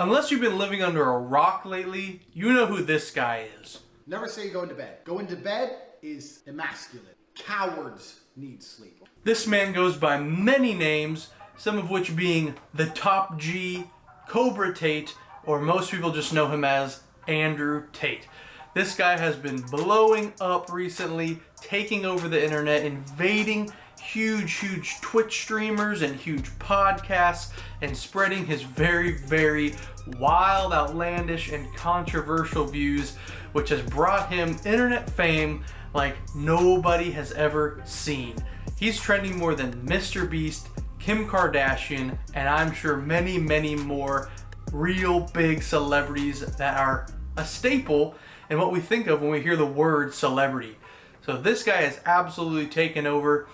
Unless you've been living under a rock lately, you know who this guy is. Never say going to bed. Going to bed is emasculate. Cowards need sleep. This man goes by many names, some of which being the Top G, Cobra Tate, or most people just know him as Andrew Tate. This guy has been blowing up recently, taking over the internet, invading huge Twitch streamers and huge podcasts, and spreading his very wild, outlandish, and controversial views, which has brought him internet fame like nobody has ever seen. He's trending more than Mr. Beast, Kim Kardashian, and I'm sure many more real big celebrities that are a staple in what we think of when we hear the word celebrity. So this guy has absolutely taken over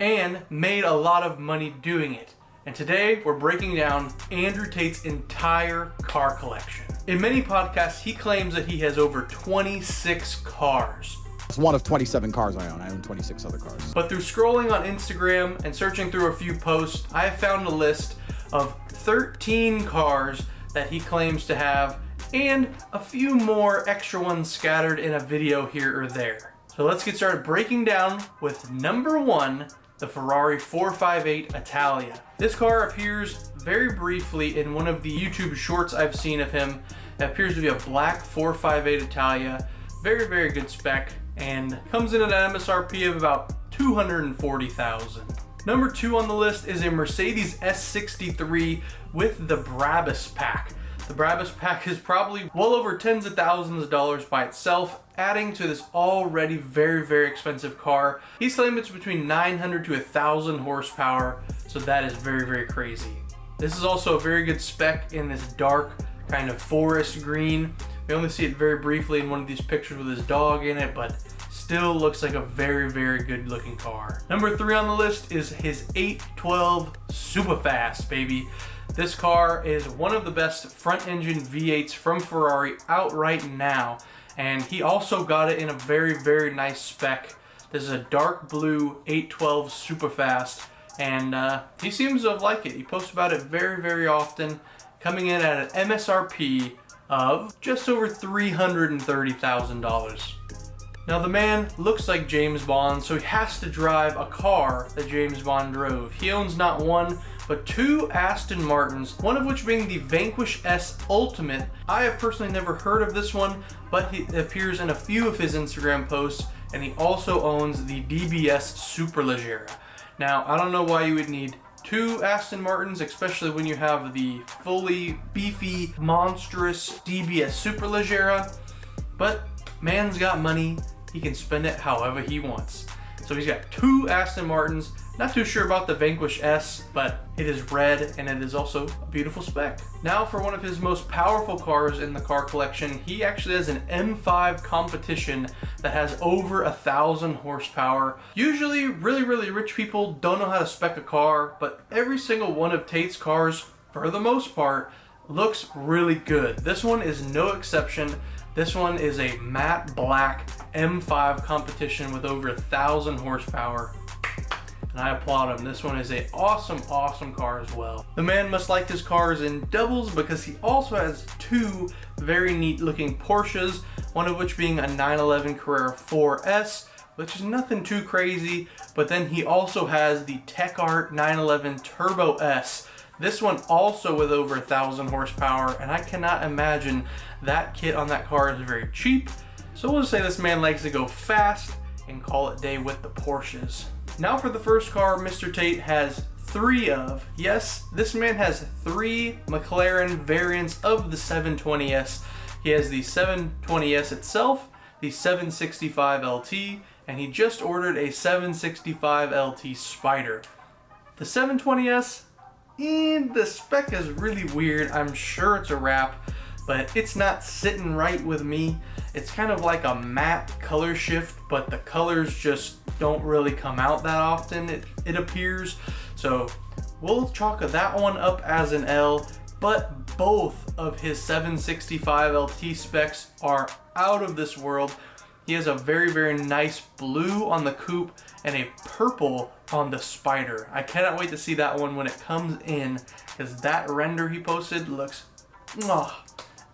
and made a lot of money doing it. And today we're breaking down Andrew Tate's entire car collection. In many podcasts, he claims that he has over 26 cars. It's one of 27 cars I own. I own 26 other cars. But through scrolling on Instagram and searching through a few posts, I have found a list of 13 cars that he claims to have, and a few more extra ones scattered in a video here or there. So let's get started breaking down with number 1, the Ferrari 458 Italia. This car appears very briefly in one of the YouTube shorts I've seen of him. It appears to be a black 458 Italia, very good spec, and comes in at an MSRP of about $240,000. Number 2 on the list is a Mercedes S63 with the Brabus pack. The Brabus pack is probably well over tens of thousands of dollars by itself, adding to this already very expensive car. He's claimed it's between 900 to 1,000 horsepower, so that is very crazy. This is also a very good spec in this dark kind of forest green. We only see it very briefly in one of these pictures with his dog in it, but still looks like a very good looking car. Number 3 on the list is his 812 Superfast, baby. This car is one of the best front engine V8s from Ferrari out right now, and he also got it in a very nice spec. This is a dark blue 812 Superfast, and he seems to have liked it. He posts about it very often, coming in at an MSRP of just over $330,000. Now the man looks like James Bond, so he has to drive a car that James Bond drove. He owns not one, but 2 Aston Martins, one of which being the Vanquish S Ultimate. I have personally never heard of this one, but it appears in a few of his Instagram posts, and he also owns the DBS Superleggera. Now, I don't know why you would need 2 Aston Martins, especially when you have the fully beefy, monstrous DBS Superleggera, but man's got money. He can spend it however he wants. So he's got 2 Aston Martins. Not too sure about the Vanquish S, but it is red and it is also a beautiful spec. Now for one of his most powerful cars in the car collection, he actually has an M5 competition that has over 1,000 horsepower. Usually really rich people don't know how to spec a car, but every single one of Tate's cars, for the most part, looks really good. This one is no exception. This one is a matte black M5 competition with over 1,000 horsepower. And I applaud him. This one is a awesome car as well. The man must like his cars in doubles because he also has 2 very neat looking Porsches, one of which being a 911 Carrera 4S, which is nothing too crazy, but then he also has the Tech Art 911 Turbo S. This one also with over 1,000 horsepower, and I cannot imagine that kit on that car is very cheap. So we'll just say this man likes to go fast and call it day with the Porsches. Now for the first car Mr. Tate has 3 of. Yes, this man has 3 McLaren variants of the 720S. He has the 720S itself, the 765 LT, and he just ordered a 765 LT Spider. The 720S, the spec is really weird. I'm sure it's a wrap, but it's not sitting right with me. It's kind of like a matte color shift, but the colors just don't really come out that often, it appears. So we'll chalk that one up as an L, but both of his 765 LT specs are out of this world. He has a very nice blue on the coupe and a purple on the Spider. I cannot wait to see that one when it comes in, because that render he posted looks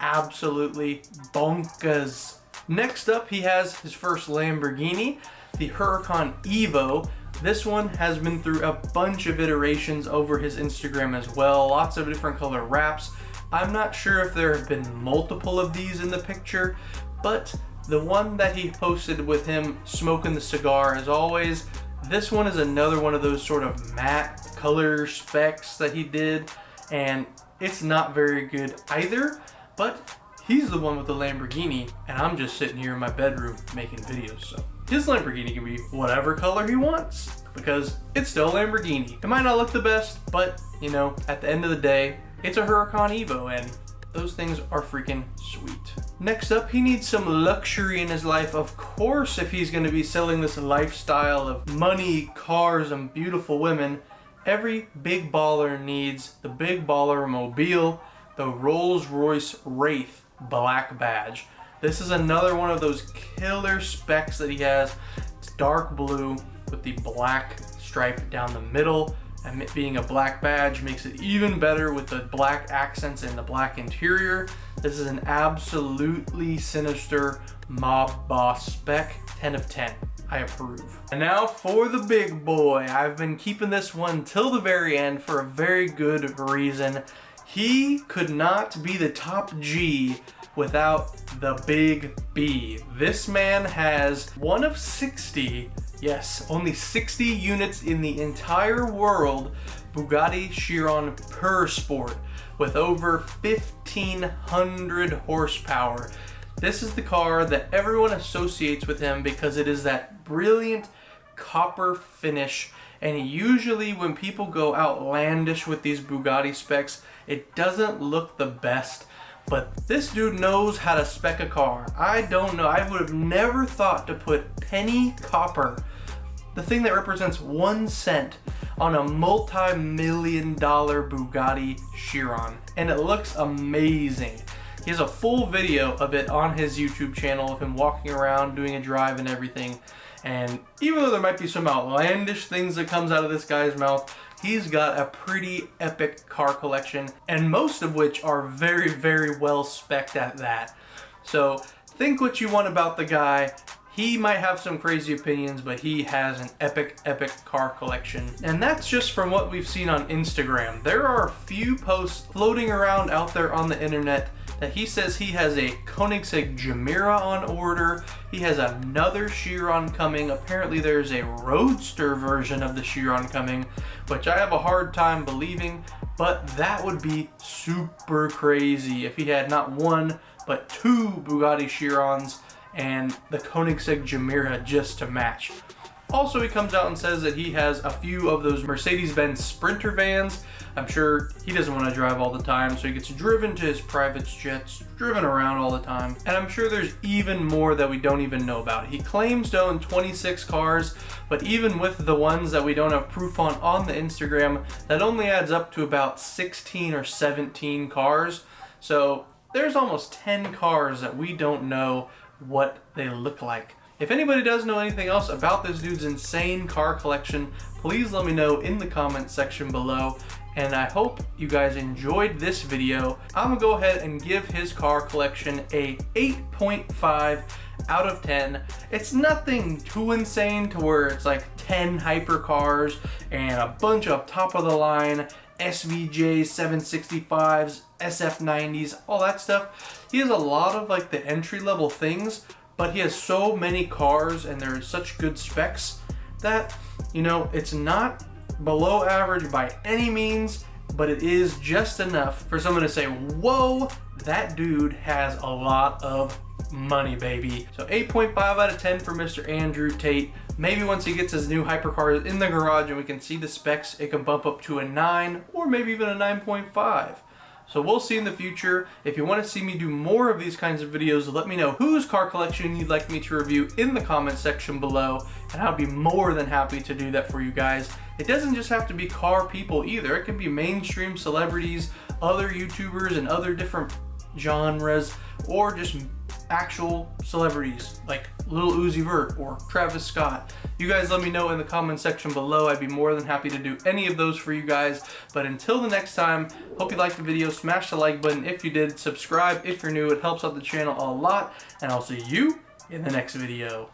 Absolutely bonkers. Next up, he has his first Lamborghini, the Huracan Evo. This one has been through a bunch of iterations over his Instagram as well. Lots of different color wraps. I'm not sure if there have been multiple of these in the picture, but the one that he posted with him smoking the cigar, as always, this one is another one of those sort of matte color specs that he did, and it's not very good either, but he's the one with the Lamborghini, and I'm just sitting here in my bedroom making videos, so his Lamborghini can be whatever color he wants, because it's still a Lamborghini. It might not look the best, but, you know, at the end of the day, it's a Huracan Evo, and those things are freaking sweet. Next up, he needs some luxury in his life, of course, if he's gonna be selling this lifestyle of money, cars, and beautiful women. Every big baller needs the big baller mobile, the Rolls-Royce Wraith black badge. This is another one of those killer specs that he has. It's dark blue with the black stripe down the middle, and it being a black badge makes it even better with the black accents and the black interior. This is an absolutely sinister mob boss spec. 10 of 10. I approve. And now for the big boy. I've been keeping this one till the very end for a very good reason. He could not be the top G without the big B. This man has one of 60, yes, only 60 units in the entire world, Bugatti Chiron Per Sport with over 1,500 horsepower. This is the car that everyone associates with him because it is that brilliant copper finish, and usually when people go outlandish with these Bugatti specs, it doesn't look the best. But this dude knows how to spec a car. I don't know. I would have never thought to put penny copper, the thing that represents 1 cent, on a multi-million-dollar Bugatti Chiron. And it looks amazing. He has a full video of it on his YouTube channel of him walking around, doing a drive and everything. And even though there might be some outlandish things that comes out of this guy's mouth, he's got a pretty epic car collection, and most of which are very, very well spec'd at that. So think what you want about the guy. He might have some crazy opinions, but he has an epic, epic car collection. And that's just from what we've seen on Instagram. There are a few posts floating around out there on the internet that he says he has a Koenigsegg Gemera on order. He has another Chiron coming. Apparently there's a roadster version of the Chiron coming, which I have a hard time believing, but that would be super crazy if he had not one, but 2 Bugatti Chirons and the Koenigsegg Gemera just to match. Also, he comes out and says that he has a few of those Mercedes-Benz Sprinter vans. I'm sure he doesn't want to drive all the time, so he gets driven to his private jets, driven around all the time. And I'm sure there's even more that we don't even know about. He claims to own 26 cars, but even with the ones that we don't have proof on the Instagram, that only adds up to about 16 or 17 cars. So there's almost 10 cars that we don't know what they look like. If anybody does know anything else about this dude's insane car collection, please let me know in the comment section below. And I hope you guys enjoyed this video. I'm gonna go ahead and give his car collection a 8.5 out of 10. It's nothing too insane to where it's like 10 hypercars and a bunch of top of the line SVJs, 765s, SF90s, all that stuff. He has a lot of like the entry level things, but he has so many cars and there is such good specs that, you know, it's not below average by any means, but it is just enough for someone to say, whoa, that dude has a lot of money, baby. So 8.5 out of 10 for Mr. Andrew Tate. Maybe once he gets his new hypercars in the garage and we can see the specs, it can bump up to a 9 or maybe even a 9.5. So we'll see in the future. If you want to see me do more of these kinds of videos, let me know whose car collection you'd like me to review in the comment section below, and I'll be more than happy to do that for you guys. It doesn't just have to be car people either. It can be mainstream celebrities, other YouTubers, and other different genres, or just actual celebrities like Lil Uzi Vert or Travis Scott. You guys let me know in the comment section below. I'd be more than happy to do any of those for you guys. But until the next time, hope you liked the video. Smash the like button if you did. Subscribe if you're new. It helps out the channel a lot. And I'll see you in the next video.